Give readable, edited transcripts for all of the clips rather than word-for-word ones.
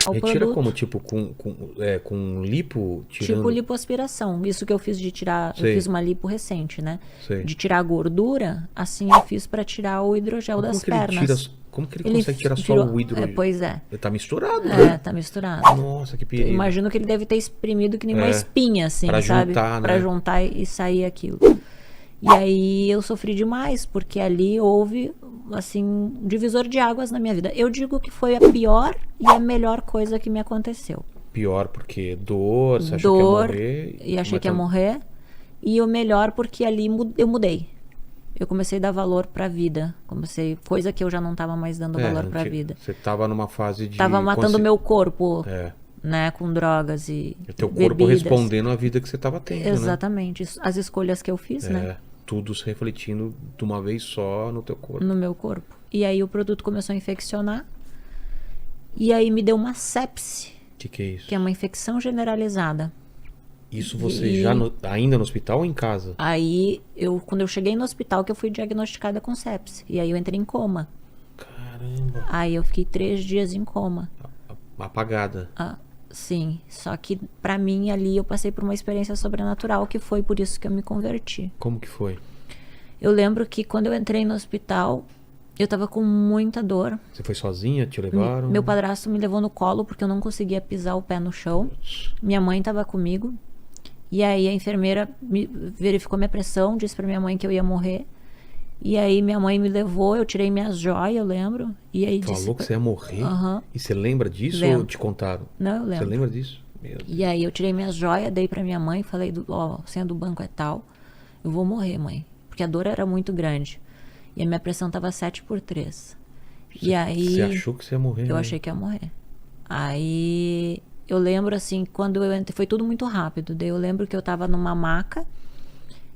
ao Retira produto. como? Tipo, com lipo? Tirando... Tipo lipoaspiração. Isso que eu fiz de tirar... Sei. Eu fiz uma lipo recente, né? Sei. De tirar a gordura, assim eu fiz pra tirar o hidrogel Mas das como que ele tira... pernas. Como que ele consegue tirar só tirou... o hidrogênio? pois é. Ele tá misturado, né? Tá misturado. Nossa, que perigo. Imagino que ele deve ter espremido que nem uma espinha, assim, pra sabe? juntar, Pra né? juntar e sair aquilo. E aí eu sofri demais, porque ali houve, assim, um divisor de águas na minha vida. Eu digo que foi a pior e a melhor coisa que me aconteceu. Pior porque dor, você achou que ia morrer. E achei que ia morrer. E o melhor porque ali eu mudei. Eu comecei a dar valor pra vida. Coisa que eu já não tava mais dando valor pra vida. Você tava numa fase de... Tava matando o meu corpo, É. né, com drogas e O teu corpo bebidas. respondendo à vida que você tava tendo, Exatamente. As escolhas que eu fiz, né? Tudo se refletindo de uma vez só no teu corpo. No meu corpo. E aí o produto começou a infeccionar. E aí me deu uma sepse. Que é isso? Que é uma infecção generalizada. Isso você já ainda no hospital ou em casa? Aí, quando eu cheguei no hospital, que eu fui diagnosticada com sepse. E aí eu entrei em coma. Caramba. Aí eu fiquei 3 dias em coma. Apagada. Sim. Só que pra mim ali eu passei por uma experiência sobrenatural, que foi por isso que eu me converti. Como que foi? Eu lembro que quando eu entrei no hospital, eu tava com muita dor. Você foi sozinha? Te levaram? Meu padrasto me levou no colo porque eu não conseguia pisar o pé no chão. Minha mãe tava comigo. E aí a enfermeira verificou minha pressão, disse pra minha mãe que eu ia morrer. E aí minha mãe me levou, eu tirei minhas joias, eu lembro. E aí Falou que você ia morrer? Aham. E você lembra disso Lembro. ou te contaram? Não, eu lembro. Você lembra disso? Meu Deus. E aí eu tirei minhas joias, dei pra minha mãe, falei, ó, a senha do banco é tal. Eu vou morrer, mãe. Porque a dor era muito grande. E a minha pressão tava 7/3. E aí... Você achou que você ia morrer? Eu né? achei que ia morrer. Aí eu lembro assim, quando eu entrei, foi tudo muito rápido. Daí eu lembro que eu tava numa maca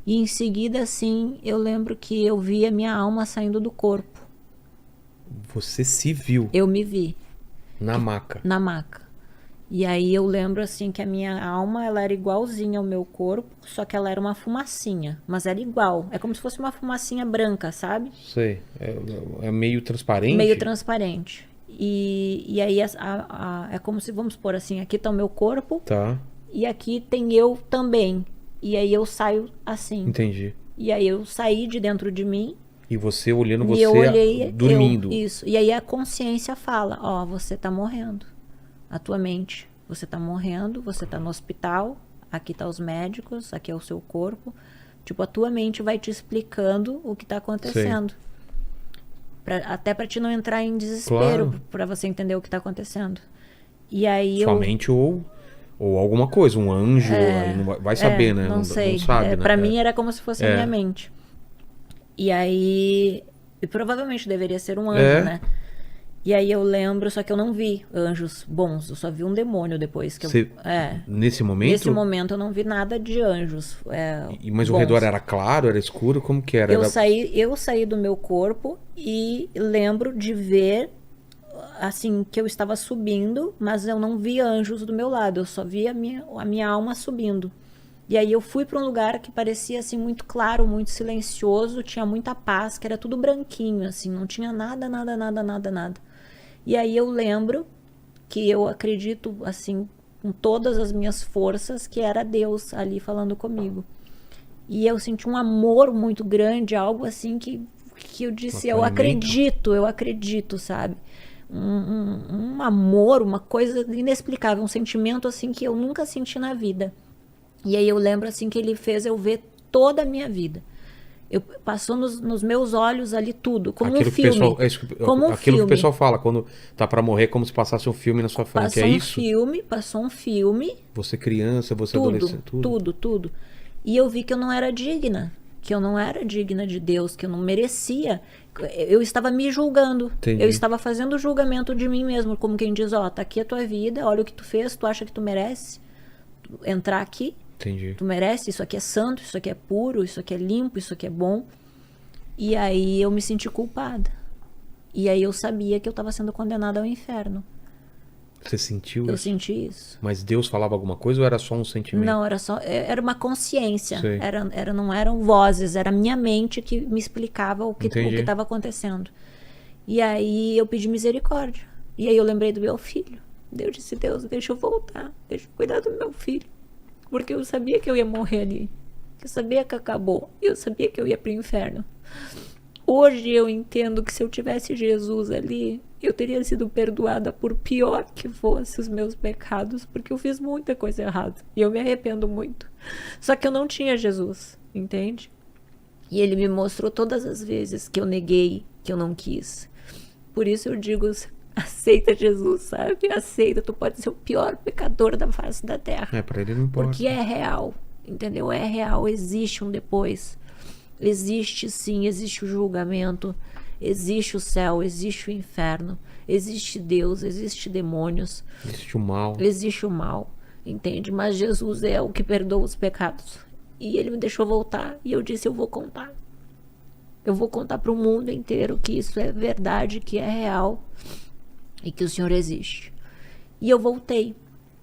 e em seguida assim, eu lembro que eu vi a minha alma saindo do corpo. Você se viu Eu me vi na maca. na maca. E aí eu lembro assim que a minha alma, ela era igualzinha ao meu corpo, só que ela era uma fumacinha, mas era igual. É como se fosse uma fumacinha branca, sabe? Sei. É meio transparente? Meio transparente. E aí é como se, vamos supor assim, aqui tá o meu corpo Tá, e aqui tem eu também. E aí eu saio assim. entendi. E aí eu saí de dentro de mim. E você olhando E você eu olhei, dormindo. isso. E aí a consciência fala, ó, você tá morrendo. A tua mente, você tá morrendo, você tá no hospital, aqui tá os médicos, aqui é o seu corpo. Tipo, a tua mente vai te explicando o que tá acontecendo. Até pra te não entrar em desespero, Claro. pra você entender o que tá acontecendo. E aí Sua mente ou alguma coisa, um anjo, aí não vai saber, né? Não sei. Não sabe, né? Pra mim era como se fosse a minha mente. E aí, e provavelmente deveria ser um anjo, né? E aí eu lembro, só que eu não vi anjos bons, eu só vi um demônio depois. Nesse momento? Nesse momento eu não vi nada de anjos. Mas bons. o redor era claro, era escuro? Como que era? Eu saí do meu corpo e lembro de ver, assim, que eu estava subindo, mas eu não vi anjos do meu lado, eu só vi a minha alma subindo. E aí eu fui para um lugar que parecia assim muito claro, muito silencioso, tinha muita paz, que era tudo branquinho, assim, não tinha nada, nada, nada, nada, nada. E aí eu lembro que eu acredito, assim, com todas as minhas forças, que era Deus ali falando comigo. E eu senti um amor muito grande, algo assim que eu disse, eu acredito, sabe? Um amor, uma coisa inexplicável, um sentimento assim que eu nunca senti na vida. E aí eu lembro assim que ele fez eu ver toda a minha vida. Passou nos meus olhos ali tudo, como aquilo um filme. Aquilo que o pessoal fala, quando tá pra morrer, como se passasse um filme na sua frente. Passou um filme. Você criança, você adolescente, Tudo. E eu vi que eu não era digna. Que eu não era digna de Deus, que eu não merecia. Eu estava me julgando. Entendi. Eu estava fazendo julgamento de mim mesmo. Como quem diz, ó, tá aqui a tua vida, olha o que tu fez, tu acha que tu merece entrar aqui? Entendi. Tu merece, isso aqui é santo, isso aqui é puro, isso aqui é limpo, isso aqui é bom. E aí eu me senti culpada. E aí eu sabia que eu estava sendo condenada ao inferno. Você sentiu isso? Eu senti isso. Mas Deus falava alguma coisa ou era só um sentimento? Não, era uma consciência. Sei. Não eram vozes, era a minha mente que me explicava o que estava acontecendo. E aí eu pedi misericórdia. E aí eu lembrei do meu filho. Eu disse, Deus, deixa eu voltar, deixa eu cuidar do meu filho. Porque eu sabia que eu ia morrer ali. Eu sabia que acabou. Eu sabia que eu ia pro inferno. Hoje eu entendo que se eu tivesse Jesus ali, eu teria sido perdoada por pior que fosse os meus pecados, porque eu fiz muita coisa errada. E eu me arrependo muito. Só que eu não tinha Jesus, entende? E ele me mostrou todas as vezes que eu neguei, que eu não quis. Por isso eu digo, aceita Jesus, sabe? Aceita, tu pode ser o pior pecador da face da terra. Pra ele não importa. Porque é real, entendeu? É real, existe um depois. Existe sim, existe o julgamento, existe o céu, existe o inferno, existe Deus, existe demônios. Existe o mal. Existe o mal, entende? Mas Jesus é o que perdoa os pecados. E ele me deixou voltar e eu disse, eu vou contar. Eu vou contar para o mundo inteiro que isso é verdade, que é real e que o Senhor existe. E eu voltei.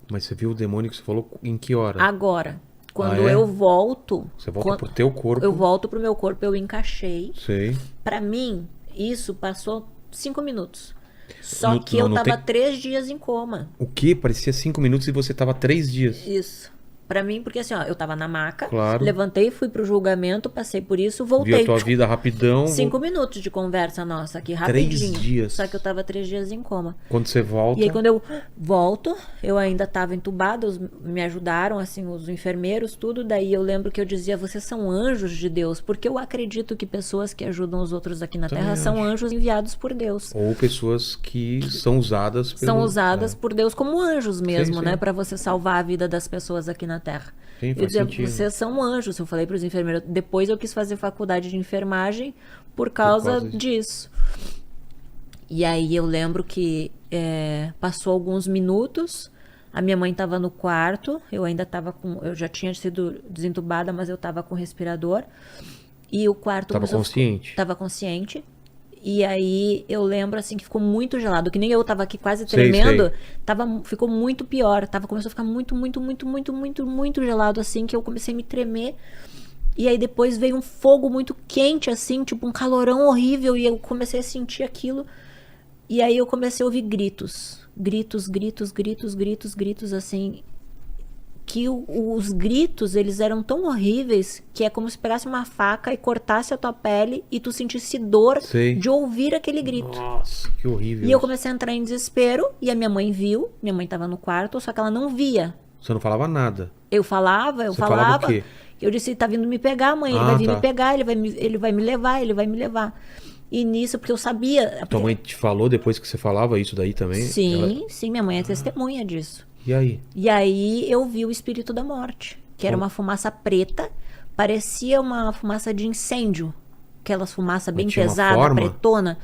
Mas você viu o demônio que você falou em que hora? Agora, quando eu volto... Você volta pro teu corpo? Eu volto pro meu corpo, eu encaixei. Sei. Pra mim, isso passou 5 minutos. Só que eu tava 3 dias em coma. O quê? Parecia 5 minutos e você tava 3 dias. Isso. Pra mim, porque assim, ó, eu tava na maca, claro. Levantei, fui pro julgamento, passei por isso, voltei. Viu a tua vida rapidão. 5 minutos de conversa nossa aqui, rapidinho. 3 dias. Só que eu tava 3 dias em coma. Quando você volta... E aí quando eu volto, eu ainda tava entubada, me ajudaram, assim, os enfermeiros, tudo. Daí eu lembro que eu dizia, vocês são anjos de Deus, porque eu acredito que pessoas que ajudam os outros aqui na Terra são anjos enviados por Deus. Ou pessoas que são usadas por Deus como anjos mesmo, né? Pra você salvar a vida das pessoas aqui na Terra. Sim, eu dizia, vocês são anjos. Eu falei para os enfermeiros. Depois eu quis fazer faculdade de enfermagem por causa disso. E aí eu lembro que passou alguns minutos, a minha mãe estava no quarto, eu ainda estava com... Eu já tinha sido desentubada, mas eu estava com respirador. E o quarto... Estava consciente? Estava consciente. E aí eu lembro assim que ficou muito gelado, que nem eu tava aqui quase tremendo, ficou muito pior, começou a ficar muito gelado assim, que eu comecei a me tremer. E aí depois veio um fogo muito quente assim, tipo um calorão horrível, e eu comecei a sentir aquilo. E aí eu comecei a ouvir gritos assim, que os gritos, eles eram tão horríveis que é como se pegasse uma faca e cortasse a tua pele e tu sentisse dor de ouvir aquele grito. Nossa, que horrível. E eu comecei a entrar em desespero e a minha mãe viu, minha mãe tava no quarto, só que ela não via. Você não falava nada? Eu falava. O quê? Eu disse, tá vindo me pegar, mãe, ele vai vir me pegar, ele vai me levar. E nisso, porque eu sabia... Tua mãe te falou depois que você falava isso daí também? Sim, minha mãe é testemunha disso. E aí? E aí eu vi o espírito da morte, que era uma fumaça preta, parecia uma fumaça de incêndio, aquelas fumaça bem pesada, pretona.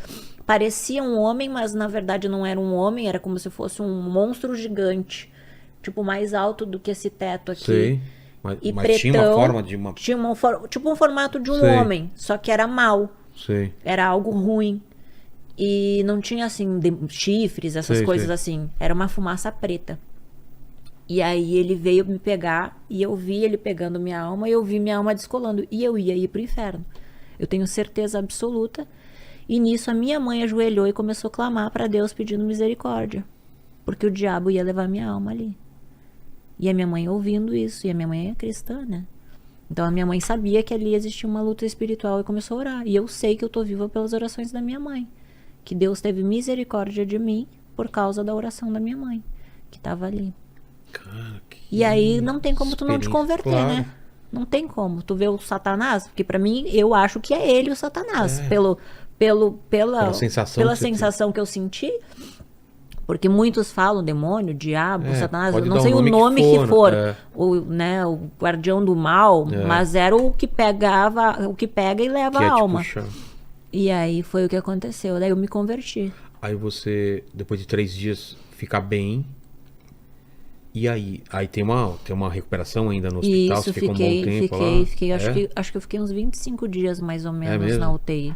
Parecia um homem, mas na verdade não era um homem, era como se fosse um monstro gigante, tipo mais alto do que esse teto aqui. Sei. Mas pretão, tinha uma forma de uma... Tinha tipo um formato de um homem, só que era mau. Sei. Era algo ruim. E não tinha assim chifres, essas coisas assim. Era uma fumaça preta. E aí ele veio me pegar e eu vi ele pegando minha alma e eu vi minha alma descolando. E eu ia ir pro inferno. Eu tenho certeza absoluta. E nisso a minha mãe ajoelhou e começou a clamar para Deus pedindo misericórdia. Porque o diabo ia levar minha alma ali. E a minha mãe ouvindo isso. E a minha mãe é cristã, né? Então a minha mãe sabia que ali existia uma luta espiritual e começou a orar. E eu sei que eu tô viva pelas orações da minha mãe. Que Deus teve misericórdia de mim por causa da oração da minha mãe. Que tava ali. Cara, e aí não tem como tu não te converter, né? Não tem como. Tu vê o Satanás, porque pra mim eu acho que é ele o Satanás. Pela sensação que eu senti. Porque muitos falam demônio, diabo, Satanás, eu não sei o nome que for. O guardião do mal, mas era o que pegava, o que pega e leva a alma. E aí foi o que aconteceu. Daí eu me converti. Aí você, depois de 3 dias, fica bem. E aí? Aí tem uma recuperação ainda no hospital? Isso, você fica um bom tempo lá? Fiquei. Acho que eu fiquei uns 25 dias mais ou menos na UTI.